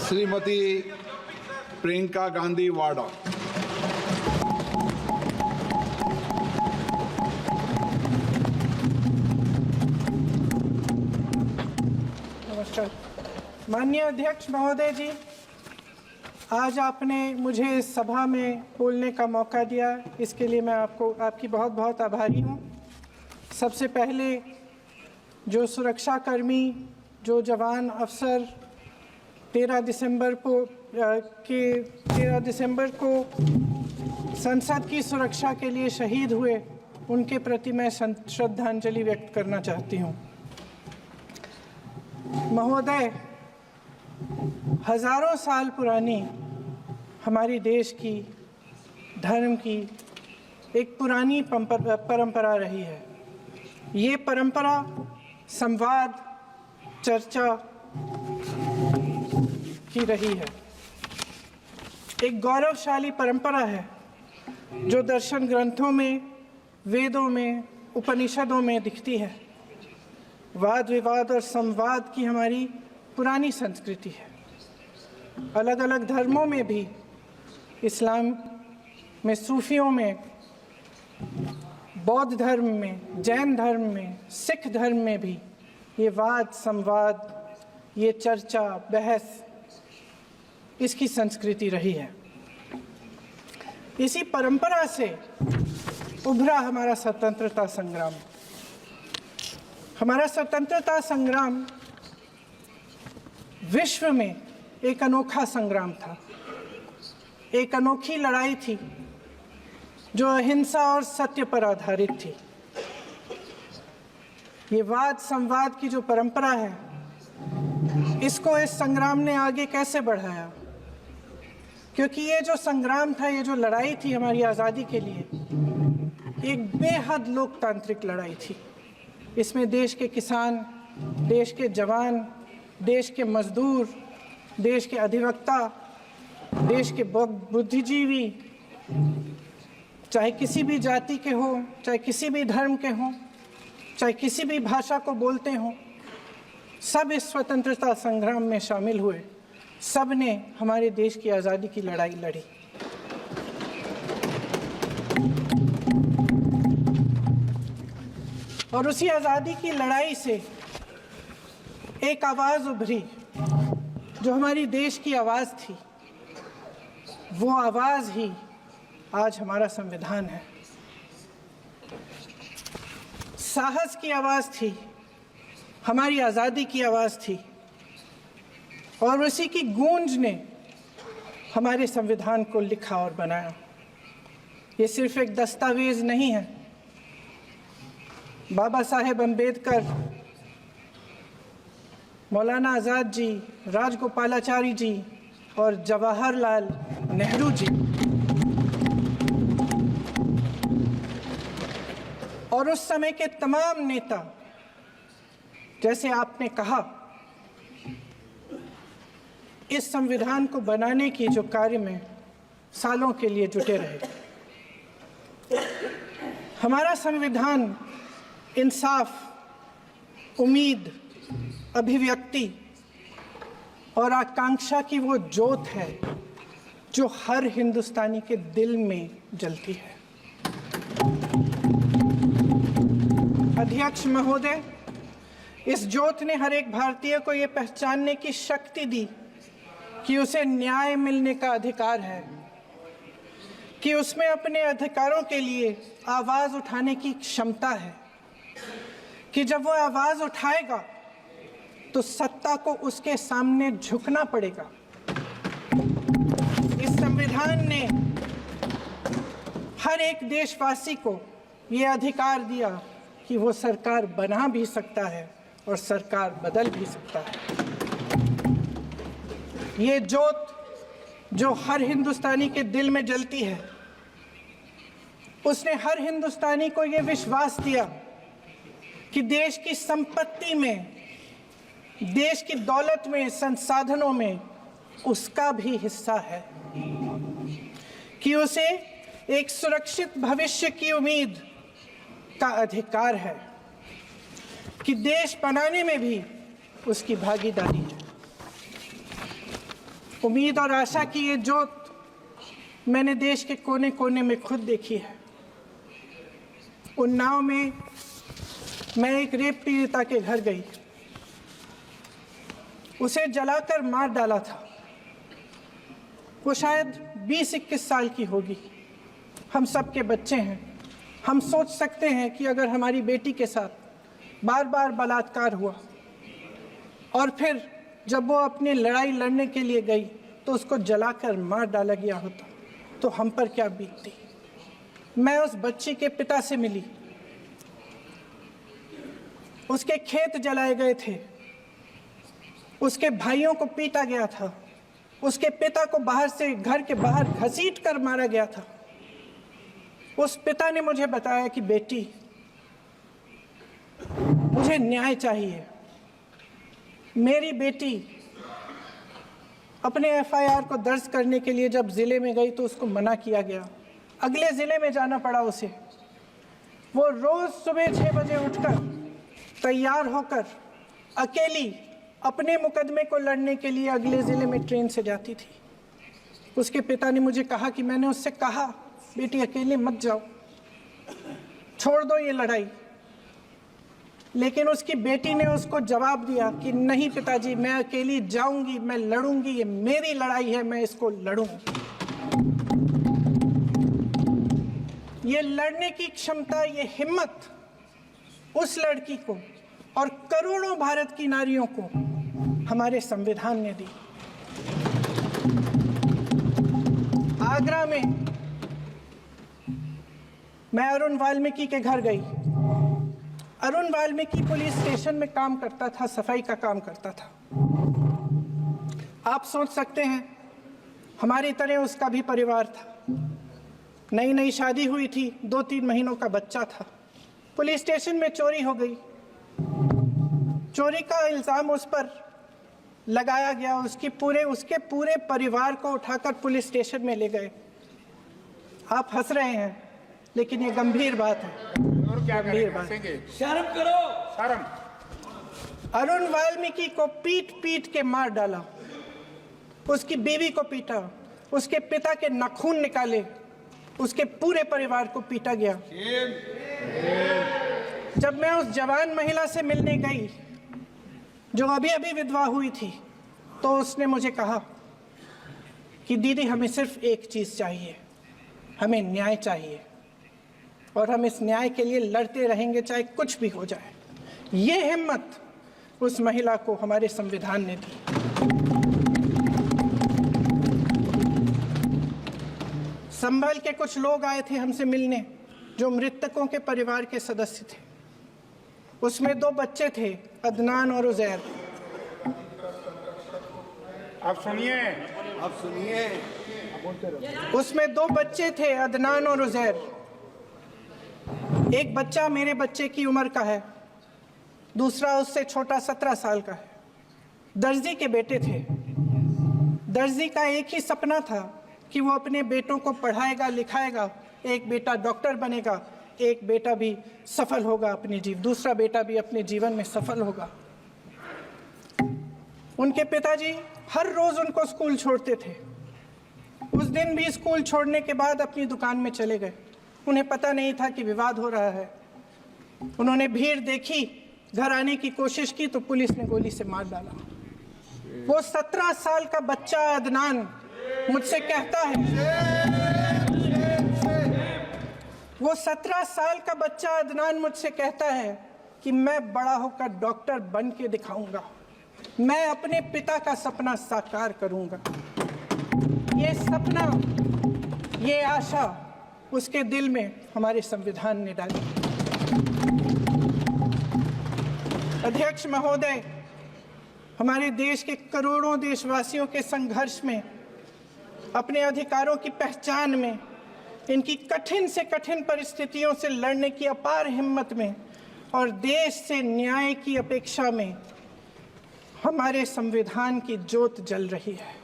श्रीमती प्रियंका गांधी वाड़ा। नमस्कार। माननीय अध्यक्ष महोदय जी, आज आपने मुझे इस सभा में बोलने का मौका दिया, इसके लिए मैं आपकी बहुत बहुत आभारी हूँ। सबसे पहले जो सुरक्षाकर्मी, जो जवान अफसर 13 दिसंबर को संसद की सुरक्षा के लिए शहीद हुए, उनके प्रति मैं श्रद्धांजलि व्यक्त करना चाहती हूँ। महोदय, हजारों साल पुरानी हमारी देश की, धर्म की एक पुरानी परंपरा रही है। ये परंपरा संवाद, चर्चा की रही है। एक गौरवशाली परंपरा है जो दर्शन ग्रंथों में, वेदों में, उपनिषदों में दिखती है। वाद विवाद और संवाद की हमारी पुरानी संस्कृति है। अलग अलग धर्मों में भी, इस्लाम में, सूफियों में, बौद्ध धर्म में, जैन धर्म में, सिख धर्म में भी ये वाद संवाद, ये चर्चा बहस, इसकी संस्कृति रही है। इसी परंपरा से उभरा हमारा स्वतंत्रता संग्राम। हमारा स्वतंत्रता संग्राम विश्व में एक अनोखा संग्राम था, एक अनोखी लड़ाई थी जो अहिंसा और सत्य पर आधारित थी। ये वाद संवाद की जो परंपरा है, इसको इस संग्राम ने आगे कैसे बढ़ाया? क्योंकि ये जो संग्राम था, ये जो लड़ाई थी हमारी आज़ादी के लिए, एक बेहद लोकतांत्रिक लड़ाई थी। इसमें देश के किसान, देश के जवान, देश के मजदूर, देश के अधिवक्ता, देश के बुद्धिजीवी, चाहे किसी भी जाति के हों, चाहे किसी भी धर्म के हों, चाहे किसी भी भाषा को बोलते हों, सब इस स्वतंत्रता संग्राम में शामिल हुए। सब ने हमारे देश की आज़ादी की लड़ाई लड़ी। और उसी आज़ादी की लड़ाई से एक आवाज़ उभरी जो हमारी देश की आवाज़ थी। वो आवाज़ ही आज हमारा संविधान है। साहस की आवाज़ थी, हमारी आज़ादी की आवाज़ थी, और उसी की गूंज ने हमारे संविधान को लिखा और बनाया। ये सिर्फ एक दस्तावेज नहीं है। बाबा साहेब अम्बेडकर, मौलाना आज़ाद जी, राजगोपालाचारी जी और जवाहरलाल नेहरू जी और उस समय के तमाम नेता, जैसे आपने कहा, इस संविधान को बनाने की जो कार्य में सालों के लिए जुटे रहे। हमारा संविधान इंसाफ, उम्मीद, अभिव्यक्ति और आकांक्षा की वो ज्योत है जो हर हिंदुस्तानी के दिल में जलती है। अध्यक्ष महोदय, इस ज्योत ने हर एक भारतीय को ये पहचानने की शक्ति दी कि उसे न्याय मिलने का अधिकार है, कि उसमें अपने अधिकारों के लिए आवाज़ उठाने की क्षमता है, कि जब वो आवाज़ उठाएगा तो सत्ता को उसके सामने झुकना पड़ेगा। इस संविधान ने हर एक देशवासी को ये अधिकार दिया कि वो सरकार बना भी सकता है और सरकार बदल भी सकता है। ये ज्योत जो हर हिंदुस्तानी के दिल में जलती है, उसने हर हिंदुस्तानी को ये विश्वास दिया कि देश की संपत्ति में, देश की दौलत में, संसाधनों में उसका भी हिस्सा है, कि उसे एक सुरक्षित भविष्य की उम्मीद का अधिकार है, कि देश बनाने में भी उसकी भागीदारी है। उम्मीद और आशा की ये जोत मैंने देश के कोने कोने में खुद देखी है। उन्नाव में मैं एक रेप पीड़िता के घर गई, उसे जलाकर मार डाला था। वो शायद 20-21 साल की होगी। हम सबके बच्चे हैं। हम सोच सकते हैं कि अगर हमारी बेटी के साथ बार बार बलात्कार हुआ और फिर जब वो अपनी लड़ाई लड़ने के लिए गई तो उसको जलाकर मार डाला गया होता तो हम पर क्या बीतती। मैं उस बच्ची के पिता से मिली। उसके खेत जलाए गए थे, उसके भाइयों को पीटा गया था, उसके पिता को बाहर से घर के बाहर घसीट कर मारा गया था। उस पिता ने मुझे बताया कि बेटी, मुझे न्याय चाहिए। मेरी बेटी अपने एफआईआर को दर्ज करने के लिए जब जिले में गई तो उसको मना किया गया। अगले जिले में जाना पड़ा उसे। वो रोज सुबह 6 बजे उठकर तैयार होकर अकेली अपने मुकदमे को लड़ने के लिए अगले जिले में ट्रेन से जाती थी। उसके पिता ने मुझे कहा कि मैंने उससे कहा, बेटी अकेले मत जाओ, छोड़ दो ये लड़ाई। लेकिन उसकी बेटी ने उसको जवाब दिया कि नहीं पिताजी, मैं अकेली जाऊंगी, मैं लड़ूंगी, ये मेरी लड़ाई है, मैं इसको लड़ूंगी। ये लड़ने की क्षमता, ये हिम्मत उस लड़की को और करोड़ों भारत की नारियों को हमारे संविधान ने दी। आगरा में मैं अरुण वाल्मीकि के घर गई। अरुण वाल्मीकि पुलिस स्टेशन में काम करता था, सफाई का काम करता था। आप सोच सकते हैं हमारी तरह उसका भी परिवार था। नई नई शादी हुई थी, 2-3 महीनों का बच्चा था। पुलिस स्टेशन में चोरी हो गई। चोरी का इल्जाम उस पर लगाया गया। उसके पूरे परिवार को उठाकर पुलिस स्टेशन में ले गए। आप हंस रहे हैं, लेकिन ये गंभीर बात है। और क्या गंभीर बात। शर्म करो, शर्म। अरुण वाल्मीकि को पीट पीट के मार डाला, उसकी बीवी को पीटा, उसके पिता के नाखून निकाले, उसके पूरे परिवार को पीटा गया। जब मैं उस जवान महिला से मिलने गई जो अभी अभी विधवा हुई थी, तो उसने मुझे कहा कि दीदी, हमें सिर्फ एक चीज चाहिए, हमें न्याय चाहिए और हम इस न्याय के लिए लड़ते रहेंगे, चाहे कुछ भी हो जाए। ये हिम्मत उस महिला को हमारे संविधान ने दी। संभल के कुछ लोग आए थे हमसे मिलने, जो मृतकों के परिवार के सदस्य थे। उसमें 2 बच्चे थे, अदनान और उजैर। अब सुनिए, उसमें 2 बच्चे थे, अदनान और उजैर। एक बच्चा मेरे बच्चे की उम्र का है, दूसरा उससे छोटा 17 साल का है। दर्जी के बेटे थे। दर्जी का एक ही सपना था कि वो अपने बेटों को पढ़ाएगा, लिखाएगा। एक बेटा डॉक्टर बनेगा, एक बेटा भी सफल होगा दूसरा बेटा भी अपने जीवन में सफल होगा। उनके पिताजी हर रोज उनको स्कूल छोड़ते थे। उस दिन भी स्कूल छोड़ने के बाद अपनी दुकान में चले गए। उन्हें पता नहीं था कि विवाद हो रहा है। उन्होंने भीड़ देखी, घर आने की कोशिश की तो पुलिस ने गोली से मार डाला। वो 17 साल का बच्चा अदनान मुझसे कहता है, वो 17 साल का बच्चा अदनान मुझसे कहता है कि मैं बड़ा होकर डॉक्टर बन के दिखाऊंगा, मैं अपने पिता का सपना साकार करूंगा। ये सपना, ये आशा उसके दिल में हमारे संविधान ने डाली। अध्यक्ष महोदय, हमारे देश के करोड़ों देशवासियों के संघर्ष में, अपने अधिकारों की पहचान में, इनकी कठिन से कठिन परिस्थितियों से लड़ने की अपार हिम्मत में और देश से न्याय की अपेक्षा में हमारे संविधान की ज्योत जल रही है।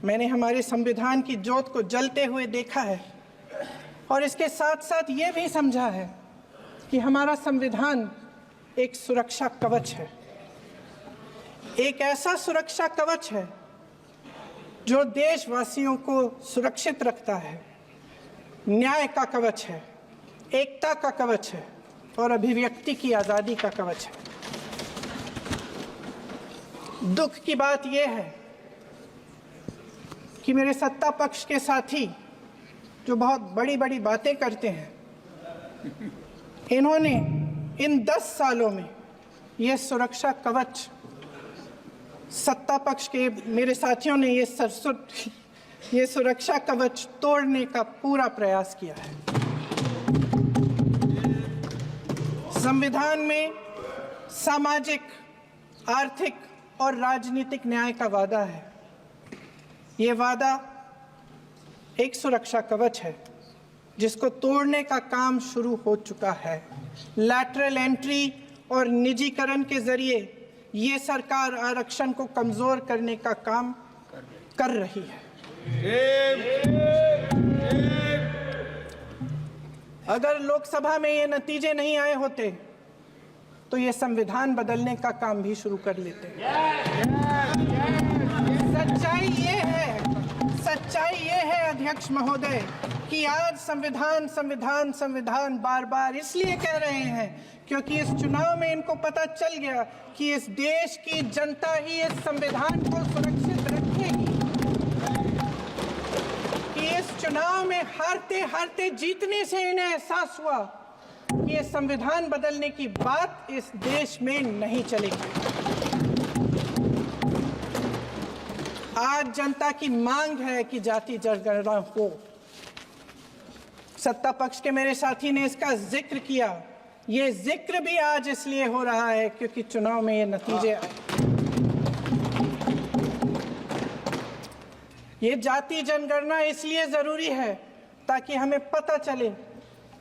मैंने हमारे संविधान की ज्योत को जलते हुए देखा है और इसके साथ साथ ये भी समझा है कि हमारा संविधान एक सुरक्षा कवच है। एक ऐसा सुरक्षा कवच है जो देशवासियों को सुरक्षित रखता है, न्याय का कवच है, एकता का कवच है और अभिव्यक्ति की आज़ादी का कवच है। दुख की बात यह है कि मेरे सत्ता पक्ष के साथी जो बहुत बड़ी बड़ी बातें करते हैं, इन्होंने इन 10 सालों में यह सुरक्षा कवच, सत्ता पक्ष के मेरे साथियों ने ये सुरक्षा कवच तोड़ने का पूरा प्रयास किया है। संविधान में सामाजिक, आर्थिक और राजनीतिक न्याय का वादा है। ये वादा एक सुरक्षा कवच है जिसको तोड़ने का काम शुरू हो चुका है। लैटरल एंट्री और निजीकरण के जरिए ये सरकार आरक्षण को कमजोर करने का काम कर रही है। अगर लोकसभा में ये नतीजे नहीं आए होते तो ये संविधान बदलने का काम भी शुरू कर लेते। सच्चाई ये है अध्यक्ष महोदय कि आज संविधान बार बार इसलिए कह रहे हैं क्योंकि इस चुनाव में इनको पता चल गया कि इस देश की जनता ही इस संविधान को सुरक्षित रखेगी, कि इस चुनाव में हारते जीतने से इन्हें एहसास हुआ कि ये संविधान बदलने की बात इस देश में नहीं चलेगी। आज जनता की मांग है कि जाति जनगणना हो। सत्ता पक्ष के मेरे साथी ने इसका जिक्र किया। ये जिक्र भी आज इसलिए हो रहा है क्योंकि चुनाव में ये नतीजे आए। ये जाति जनगणना इसलिए जरूरी है ताकि हमें पता चले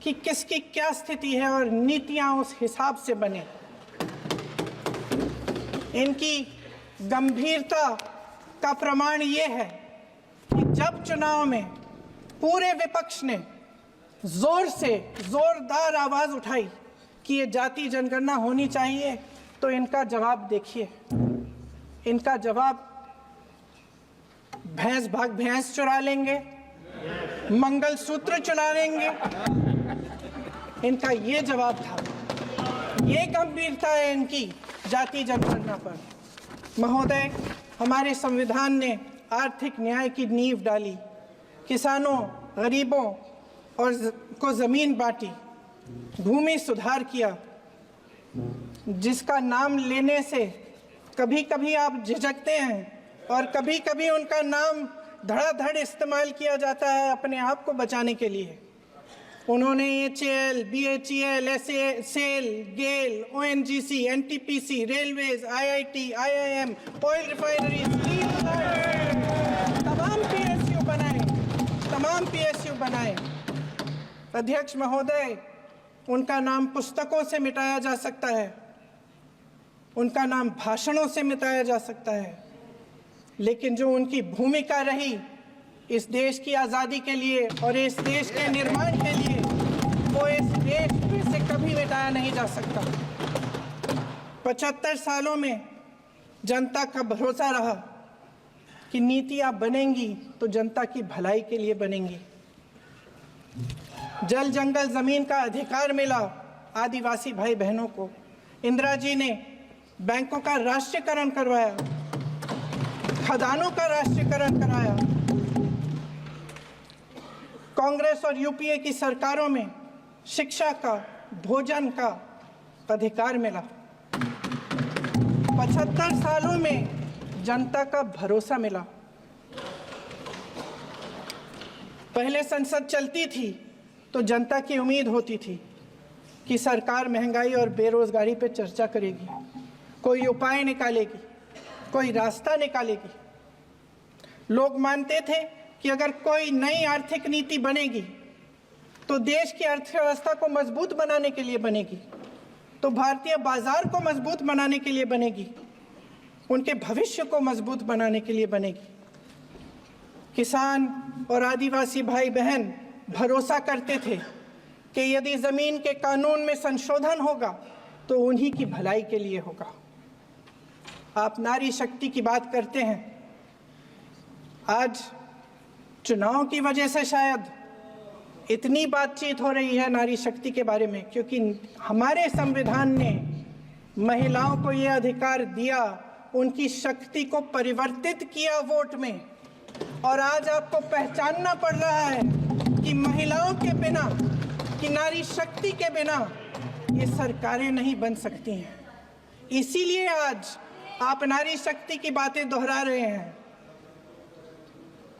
कि किसकी क्या स्थिति है और नीतियां उस हिसाब से बने। इनकी गंभीरता का प्रमाण ये है कि जब चुनाव में पूरे विपक्ष ने जोरदार आवाज उठाई कि ये जाति जनगणना होनी चाहिए, तो इनका जवाब देखिए। इनका जवाब भैंस भाग भैंस चुरा लेंगे, मंगलसूत्र चुरा लेंगे, इनका ये जवाब था। ये गंभीरता है इनकी जाति जनगणना पर। महोदय, हमारे संविधान ने आर्थिक न्याय की नींव डाली, किसानों, गरीबों और को जमीन बांटी, भूमि सुधार किया, जिसका नाम लेने से कभी कभी आप झिझकते हैं और कभी कभी उनका नाम धड़ाधड़ इस्तेमाल किया जाता है अपने आप को बचाने के लिए। उन्होंने HAL, BHEL, SAIL, GAIL, ONGC, NTPC, railways, IIT, IIM, oil refinery, तमाम PSU बनाए। अध्यक्ष महोदय, उनका नाम पुस्तकों से मिटाया जा सकता है, उनका नाम भाषणों से मिटाया जा सकता है, लेकिन जो उनकी भूमिका रही इस देश की आज़ादी के लिए और इस देश के निर्माण के लिए, वो इस देश में से कभी मिटाया नहीं जा सकता। 75 सालों में जनता का भरोसा रहा कि नीतियाँ बनेंगी तो जनता की भलाई के लिए बनेंगी। जल जंगल जमीन का अधिकार मिला आदिवासी भाई बहनों को। इंदिरा जी ने बैंकों का राष्ट्रीयकरण करवाया, खदानों का राष्ट्रीयकरण कराया। कांग्रेस और यूपीए की सरकारों में शिक्षा का, भोजन का अधिकार मिला। 75 सालों में जनता का भरोसा मिला। पहले संसद चलती थी तो जनता की उम्मीद होती थी कि सरकार महंगाई और बेरोजगारी पर चर्चा करेगी, कोई उपाय निकालेगी, कोई रास्ता निकालेगी। लोग मानते थे कि अगर कोई नई आर्थिक नीति बनेगी तो देश की अर्थव्यवस्था को मजबूत बनाने के लिए बनेगी, तो भारतीय बाजार को मजबूत बनाने के लिए बनेगी, उनके भविष्य को मजबूत बनाने के लिए बनेगी। किसान और आदिवासी भाई बहन भरोसा करते थे कि यदि जमीन के कानून में संशोधन होगा तो उन्हीं की भलाई के लिए होगा। आप नारी शक्ति की बात करते हैं। आज चुनाव की वजह से शायद इतनी बातचीत हो रही है नारी शक्ति के बारे में, क्योंकि हमारे संविधान ने महिलाओं को ये अधिकार दिया, उनकी शक्ति को परिवर्तित किया वोट में। और आज आपको पहचानना पड़ रहा है कि महिलाओं के बिना, कि नारी शक्ति के बिना ये सरकारें नहीं बन सकती हैं। इसीलिए आज आप नारी शक्ति की बातें दोहरा रहे हैं।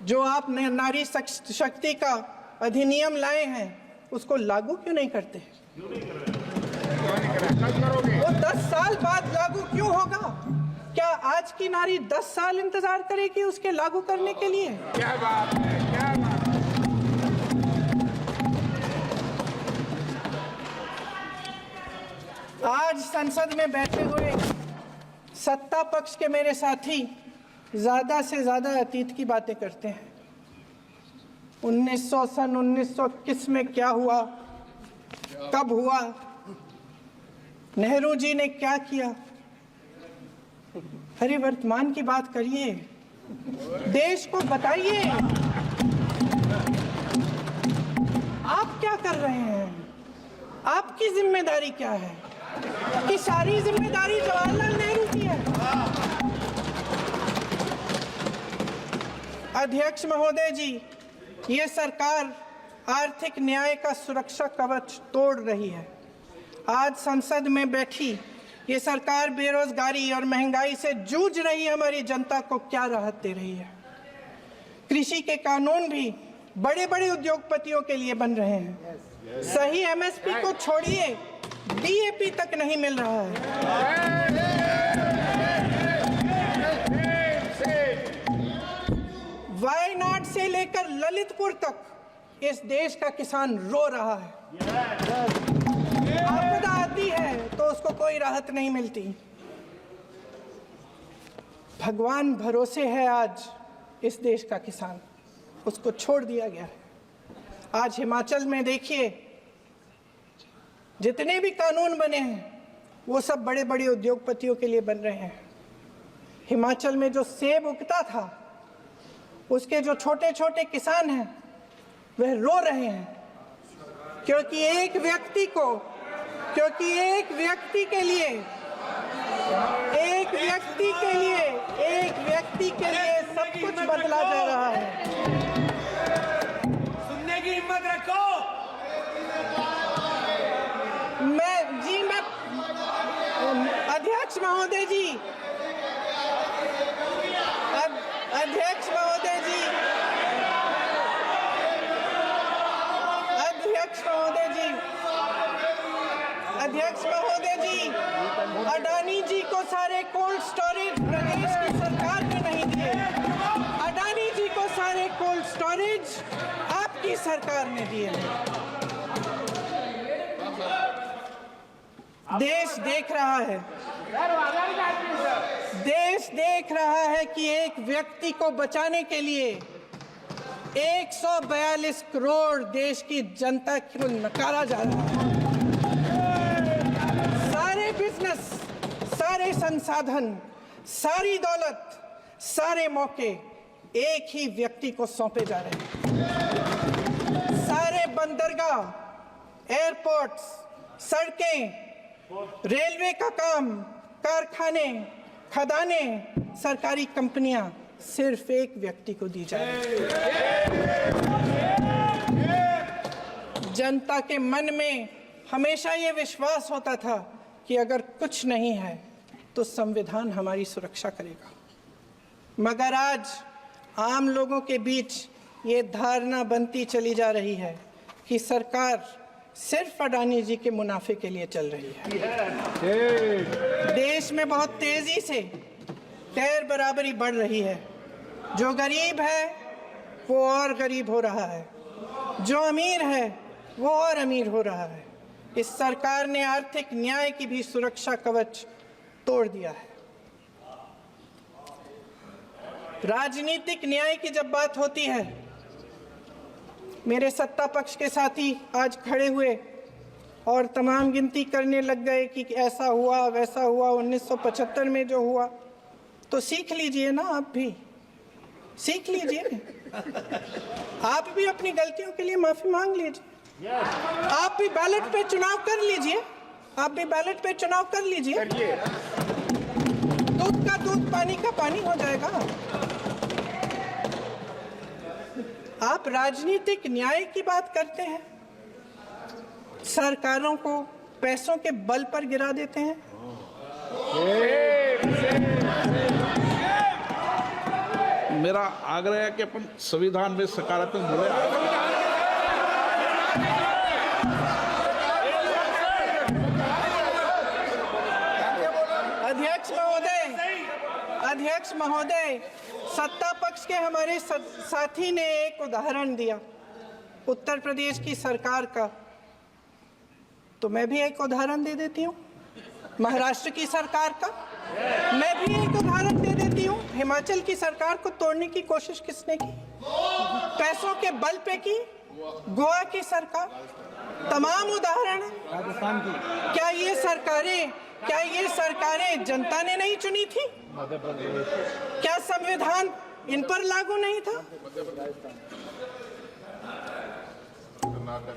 जो आप नारी शक्ति का अधिनियम लाए हैं उसको लागू क्यों नहीं करते? वो 10 साल बाद लागू क्यों होगा? क्या आज की नारी 10 साल इंतजार करेगी उसके लागू करने के लिए? क्या बात है, क्या बात है। आज संसद में बैठे हुए सत्ता पक्ष के मेरे साथी ज्यादा से ज्यादा अतीत की बातें करते हैं। 1900 किस में क्या हुआ, कब हुआ, नेहरू जी ने क्या किया। अरे वर्तमान की बात करिए, देश को बताइए आप क्या कर रहे हैं, आपकी जिम्मेदारी क्या है? कि सारी जिम्मेदारी जवाहरलाल नेहरू की है? अध्यक्ष महोदय जी, ये सरकार आर्थिक न्याय का सुरक्षा कवच तोड़ रही है। आज संसद में बैठी ये सरकार बेरोजगारी और महंगाई से जूझ रही हमारी जनता को क्या राहत दे रही है? कृषि के कानून भी बड़े बड़े उद्योगपतियों के लिए बन रहे हैं। सही एमएसपी को छोड़िए, डीएपी तक नहीं मिल रहा है। वायनाड से लेकर ललितपुर तक इस देश का किसान रो रहा है। आपदा आती है तो उसको कोई राहत नहीं मिलती। भगवान भरोसे है आज इस देश का किसान, उसको छोड़ दिया गया है। आज हिमाचल में देखिए, जितने भी कानून बने हैं वो सब बड़े बड़े उद्योगपतियों के लिए बन रहे हैं। हिमाचल में जो सेब उगता था उसके जो छोटे छोटे किसान हैं वह रो रहे हैं, क्योंकि एक व्यक्ति के लिए सब कुछ बदला जा रहा है। सुनने की हिम्मत रखो। अध्यक्ष महोदय जी, अध्यक्ष महोदय जी, अडानी जी को सारे कोल्ड स्टोरेज प्रदेश की सरकार ने नहीं दिए। अडानी जी को सारे कोल्ड स्टोरेज आपकी सरकार ने दिए हैं। देश देख रहा है कि एक व्यक्ति को बचाने के लिए 142 करोड़ देश की जनता को नकारा जा रहा है। सारे बिजनेस, सारे संसाधन, सारी दौलत, सारे मौके एक ही व्यक्ति को सौंपे जा रहे हैं। सारे बंदरगाह, एयरपोर्ट्स, सड़कें, रेलवे का काम, कारखाने, खदाने, सरकारी कंपनियां सिर्फ एक व्यक्ति को दी जा रही है। जनता के मन में हमेशा ये विश्वास होता था कि अगर कुछ नहीं है तो संविधान हमारी सुरक्षा करेगा, मगर आज आम लोगों के बीच ये धारणा बनती चली जा रही है कि सरकार सिर्फ अडानी जी के मुनाफे के लिए चल रही है। देश में बहुत तेजी से गैर बराबरी बढ़ रही है। जो गरीब है वो और गरीब हो रहा है, जो अमीर है वो और अमीर हो रहा है। इस सरकार ने आर्थिक न्याय की भी सुरक्षा कवच तोड़ दिया है। राजनीतिक न्याय की जब बात होती है, मेरे सत्ता पक्ष के साथी आज खड़े हुए और तमाम गिनती करने लग गए कि ऐसा हुआ वैसा हुआ, 1975 में जो हुआ, तो सीख लीजिए ना आप भी। सीख लीजिए। आप भी अपनी गलतियों के लिए माफी मांग लीजिए। आप भी बैलेट पे चुनाव कर लीजिए। आप भी बैलेट पे चुनाव कर लीजिए। दूध का दूध, पानी का पानी हो जाएगा। आप राजनीतिक न्याय की बात करते हैं, सरकारों को पैसों के बल पर गिरा देते हैं। मेरा आग्रह है कि अपन संविधान में सकारात्मक बोले। अध्यक्ष महोदय, सत्ता पक्ष के हमारे साथी ने एक उदाहरण दिया उत्तर प्रदेश की सरकार का, तो मैं भी एक उदाहरण दे देती हूँ महाराष्ट्र की सरकार का। मैं भी एक उदाहरण दे देती हूँ हिमाचल की सरकार को तोड़ने की कोशिश किसने की, पैसों के बल पे की, गोवा की सरकार। तमाम उदाहरण राजस्थान की। क्या ये सरकारें जनता ने नहीं चुनी थी? क्या संविधान इन पर लागू नहीं था?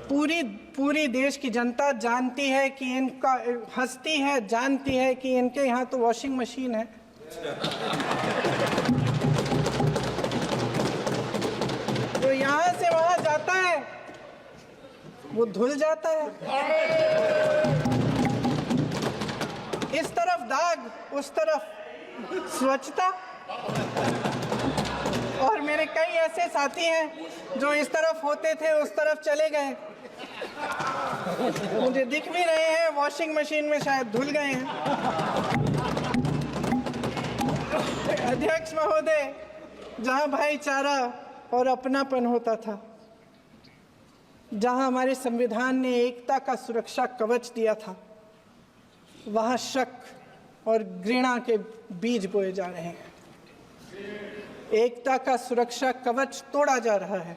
पूरी देश की जनता जानती है कि इनका हंसती है, जानती है कि इनके यहाँ तो वॉशिंग मशीन है। तो यहाँ से वहां जाता है वो धुल जाता है। इस तरफ दाग, उस तरफ स्वच्छता। और मेरे कई ऐसे साथी हैं जो इस तरफ होते थे उस तरफ चले गए, मुझे दिख भी रहे हैं, वॉशिंग मशीन में शायद धुल गए हैं। अध्यक्ष महोदय, जहां भाईचारा और अपनापन होता था, जहां हमारे संविधान ने एकता का सुरक्षा कवच दिया था, वहां शक और घृणा के बीज बोए जा रहे हैं। एकता का सुरक्षा कवच तोड़ा जा रहा है।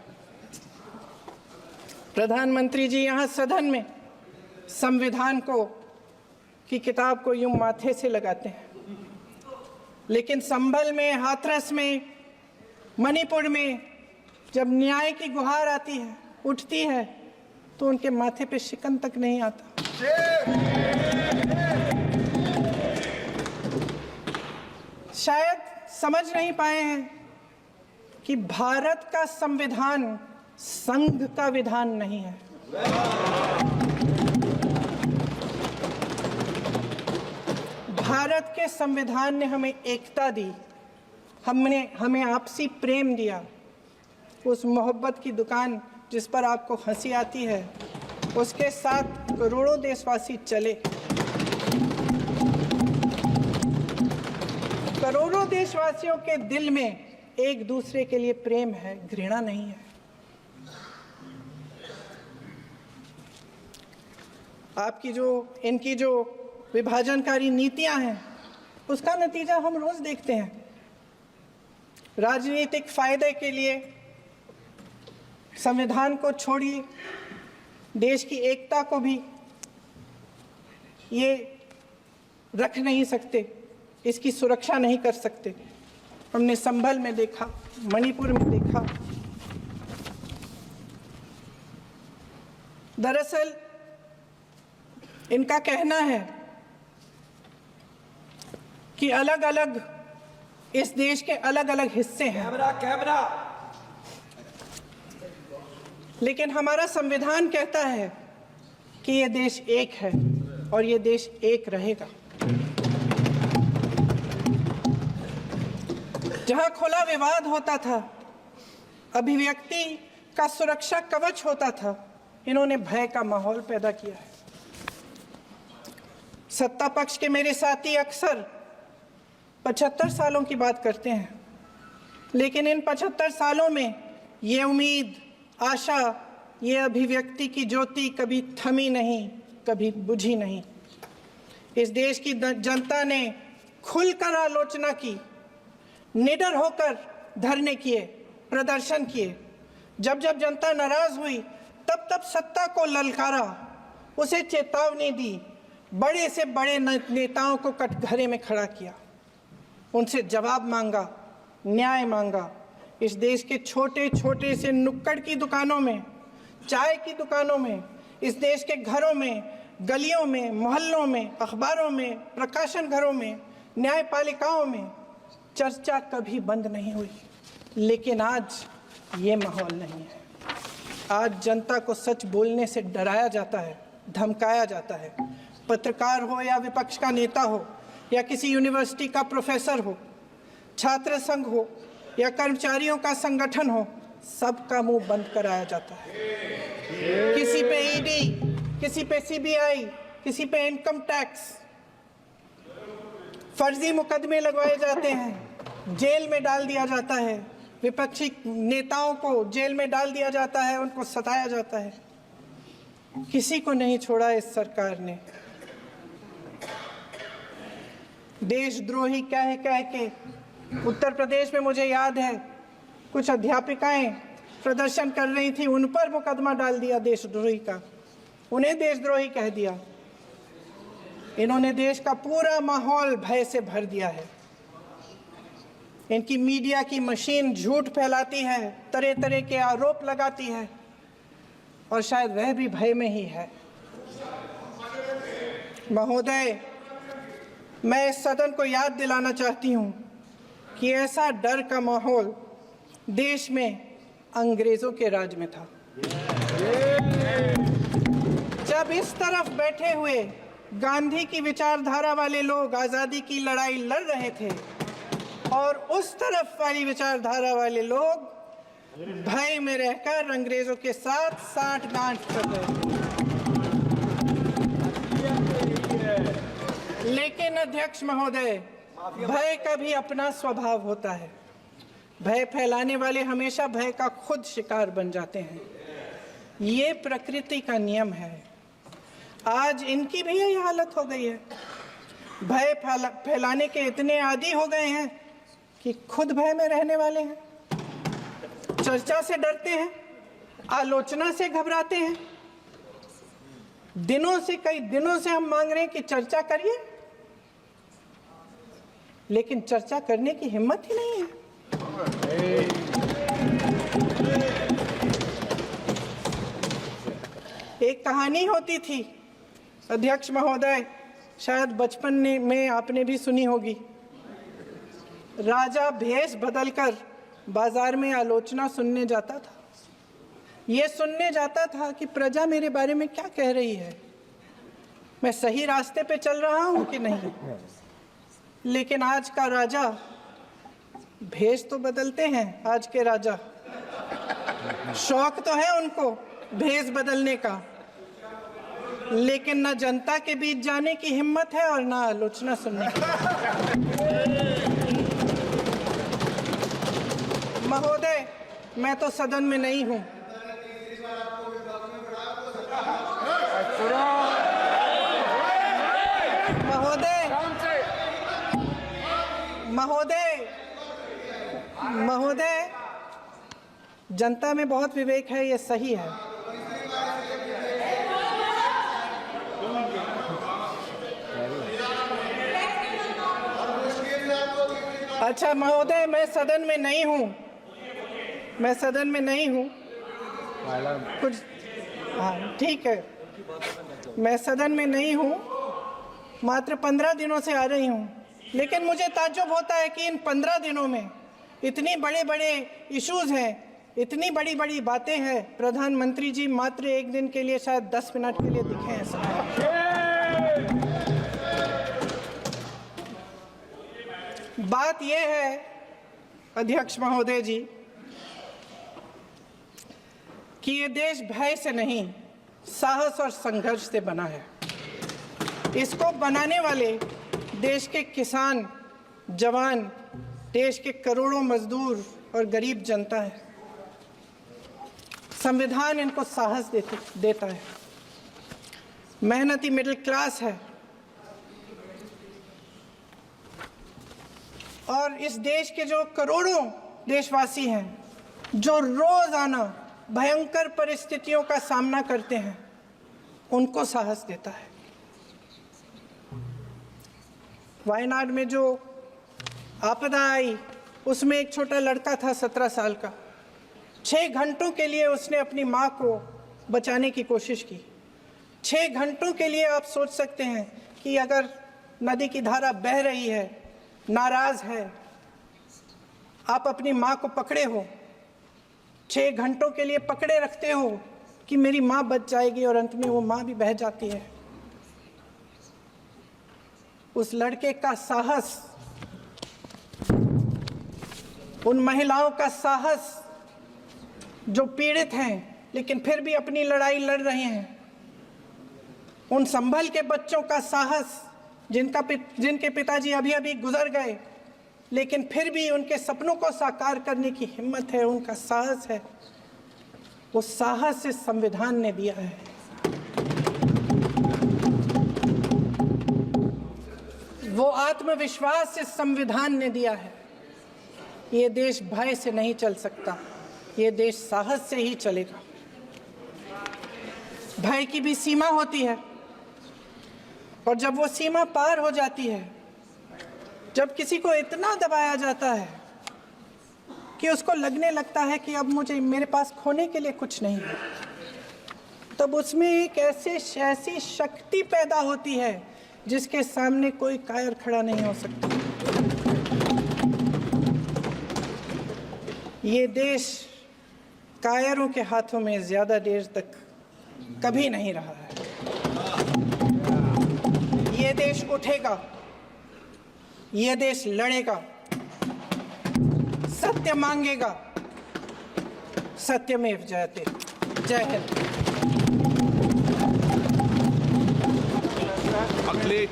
प्रधानमंत्री जी यहाँ सदन में संविधान की किताब को यूं माथे से लगाते हैं, लेकिन संभल में, हाथरस में, मणिपुर में जब न्याय की गुहार आती है, उठती है, तो उनके माथे पे शिकन तक नहीं आता। शायद समझ नहीं पाए हैं कि भारत का संविधान संघ का विधान नहीं है। भारत के संविधान ने हमें एकता दी, हमें आपसी प्रेम दिया। उस मोहब्बत की दुकान जिस पर आपको हंसी आती है, उसके साथ करोड़ों देशवासी चले। करोड़ों देशवासियों के दिल में एक दूसरे के लिए प्रेम है, घृणा नहीं है। इनकी जो विभाजनकारी नीतियां हैं, उसका नतीजा हम रोज देखते हैं। राजनीतिक फायदे के लिए संविधान को छोड़िए, देश की एकता को भी ये रख नहीं सकते, इसकी सुरक्षा नहीं कर सकते। हमने संभल में देखा, मणिपुर में देखा। दरअसल इनका कहना है कि अलग अलग इस देश के अलग अलग हिस्से हैं, लेकिन हमारा संविधान कहता है कि ये देश एक है और ये देश एक रहेगा। जहां खुला विवाद होता था, अभिव्यक्ति का सुरक्षा कवच होता था, इन्होंने भय का माहौल पैदा किया है। सत्ता पक्ष के मेरे साथी अक्सर 75 सालों की बात करते हैं, लेकिन इन 75 सालों में ये उम्मीद, आशा, ये अभिव्यक्ति की ज्योति कभी थमी नहीं, कभी बुझी नहीं। इस देश की जनता ने खुलकर आलोचना की, निडर होकर धरने किए, प्रदर्शन किए। जब जब जनता नाराज हुई, तब तब सत्ता को ललकारा, उसे चेतावनी दी, बड़े से बड़े नेताओं को कटघरे में खड़ा किया, उनसे जवाब मांगा, न्याय मांगा। इस देश के छोटे छोटे से नुक्कड़ की दुकानों में, चाय की दुकानों में, इस देश के घरों में, गलियों में, मोहल्लों में, अखबारों में, प्रकाशन घरों में, न्यायपालिकाओं में चर्चा कभी बंद नहीं हुई। लेकिन आज ये माहौल नहीं है। आज जनता को सच बोलने से डराया जाता है, धमकाया जाता है। पत्रकार हो या विपक्ष का नेता हो या किसी यूनिवर्सिटी का प्रोफेसर हो, छात्र संघ हो या कर्मचारियों का संगठन हो, सबका मुंह बंद कराया जाता है। किसी पे ईडी, किसी पे सीबीआई, किसी पे इनकम टैक्स, फर्जी मुकदमे लगवाए जाते हैं, जेल में डाल दिया जाता है। विपक्षी नेताओं को जेल में डाल दिया जाता है, उनको सताया जाता है। किसी को नहीं छोड़ा इस सरकार ने। देशद्रोही कह के उत्तर प्रदेश में मुझे याद है कुछ अध्यापिकाएं प्रदर्शन कर रही थी, उन पर मुकदमा डाल दिया देशद्रोही का, उन्हें देशद्रोही कह दिया। इन्होंने देश का पूरा माहौल भय से भर दिया है। इनकी मीडिया की मशीन झूठ फैलाती है, तरह तरह के आरोप लगाती है, और शायद वह भी भय में ही है। महोदय, मैं इस सदन को याद दिलाना चाहती हूं कि ऐसा डर का माहौल देश में अंग्रेजों के राज में था। जब इस तरफ बैठे हुए गांधी की विचारधारा वाले लोग आज़ादी की लड़ाई लड़ रहे थे और उस तरफ वाली विचारधारा वाले लोग भय में रहकर अंग्रेजों के साथ साठ-गांठ कर रहे थे। लेकिन अध्यक्ष महोदय, भय का भी अपना स्वभाव होता है। भय फैलाने वाले हमेशा भय का खुद शिकार बन जाते हैं। ये प्रकृति का नियम है। आज इनकी भी यही हालत हो गई है। भय फैलाने के इतने आदी हो गए हैं कि खुद भय में रहने वाले हैं। चर्चा से डरते हैं, आलोचना से घबराते हैं। कई दिनों से हम मांग रहे हैं कि चर्चा करिए, लेकिन चर्चा करने की हिम्मत ही नहीं है। एक कहानी होती थी अध्यक्ष महोदय, शायद बचपन में आपने भी सुनी होगी। राजा भेष बदलकर बाजार में आलोचना सुनने जाता था। ये सुनने जाता था कि प्रजा मेरे बारे में क्या कह रही है, मैं सही रास्ते पे चल रहा हूं कि नहीं। लेकिन आज का राजा, भेष तो बदलते हैं आज के राजा, शौक तो है उनको भेष बदलने का, लेकिन ना जनता के बीच जाने की हिम्मत है और ना आलोचना सुनने की। महोदय, मैं तो सदन में नहीं हूं। महोदय, जनता में बहुत विवेक है, ये सही है। अच्छा महोदय, मैं सदन में नहीं हूँ। कुछ हाँ ठीक है, मैं सदन में नहीं हूँ, मात्र 15 दिनों से आ रही हूँ। लेकिन मुझे ताज्जुब होता है कि इन 15 दिनों में इतनी बड़े इश्यूज हैं, इतनी बड़ी बातें हैं। प्रधानमंत्री जी मात्र एक दिन के लिए, शायद 10 मिनट के लिए दिखे हैं सदन। बात यह है अध्यक्ष महोदय जी कि ये देश भय से नहीं, साहस और संघर्ष से बना है। इसको बनाने वाले देश के किसान, जवान, देश के करोड़ों मजदूर और गरीब जनता है। संविधान इनको साहस देता है। मेहनती मिडिल क्लास है। और इस देश के जो करोड़ों देशवासी हैं, जो रोजाना भयंकर परिस्थितियों का सामना करते हैं, उनको साहस देता है। वायनाड में जो आपदा आई उसमें एक छोटा लड़का था 17 साल का। 6 घंटों के लिए उसने अपनी माँ को बचाने की कोशिश की। 6 घंटों के लिए आप सोच सकते हैं कि अगर नदी की धारा बह रही है, नाराज है, आप अपनी माँ को पकड़े हो, 6 घंटों के लिए पकड़े रखते हो कि मेरी माँ बच जाएगी, और अंत में वो माँ भी बह जाती है। उस लड़के का साहस, उन महिलाओं का साहस जो पीड़ित हैं लेकिन फिर भी अपनी लड़ाई लड़ रहे हैं, उन संभल के बच्चों का साहस जिनके पिताजी अभी अभी गुजर गए लेकिन फिर भी उनके सपनों को साकार करने की हिम्मत है, उनका साहस है, वो साहस इस संविधान ने दिया है। वो आत्मविश्वास इस संविधान ने दिया है। ये देश भय से नहीं चल सकता, ये देश साहस से ही चलेगा। भय की भी सीमा होती है, और जब वो सीमा पार हो जाती है, जब किसी को इतना दबाया जाता है कि उसको लगने लगता है कि अब मेरे पास खोने के लिए कुछ नहीं है, तब उसमें एक ऐसी शक्ति पैदा होती है जिसके सामने कोई कायर खड़ा नहीं हो सकता। ये देश कायरों के हाथों में ज्यादा देर तक कभी नहीं रहा है। ये देश उठेगा, ये देश लड़ेगा, सत्य मांगेगा, सत्यमेव जयते। जय हिंद। अगले